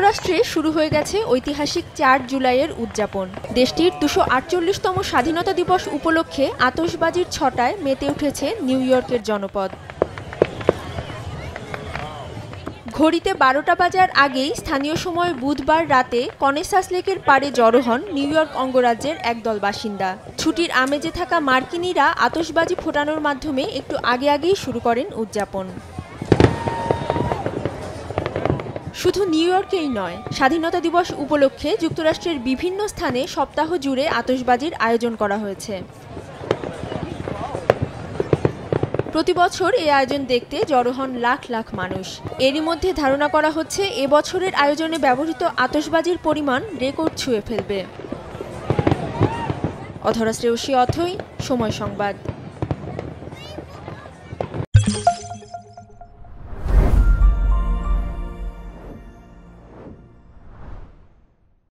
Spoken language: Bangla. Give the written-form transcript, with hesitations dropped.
যুক্তরাষ্ট্রে শুরু হয়ে গেছে ঐতিহাসিক ৪ জুলাইয়ের উদযাপন। দেশটির ২৪৮তম স্বাধীনতা দিবস উপলক্ষে আতশবাজির ছটায় মেতে উঠেছে নিউ ইয়র্কের জনপদ। ঘড়িতে ১২টা বাজার আগেই স্থানীয় সময় বুধবার রাতে কনেসাস লেকের পাড়ে জড়ো হন নিউ ইয়র্ক অঙ্গরাজ্যের একদল বাসিন্দা। ছুটির আমেজে থাকা মার্কিনিরা আতশবাজি ফোটানোর মাধ্যমে একটু আগেই শুরু করেন উদযাপন। শুধু নিউ ইয়র্কেই নয়, স্বাধীনতা দিবস উপলক্ষে যুক্তরাষ্ট্রের বিভিন্ন স্থানে সপ্তাহ জুড়ে আতশবাজির আয়োজন করা হয়েছে। প্রতিবছর এই আয়োজন দেখতে জড়ো হন লাখ লাখ মানুষ। এরই মধ্যে ধারণা করা হচ্ছে এবছরের আয়োজনে ব্যবহৃত আতশবাজির পরিমাণ রেকর্ড ছুঁয়ে ফেলবে। অধরা শ্রেয়সী অথৈ, সময় সংবাদ।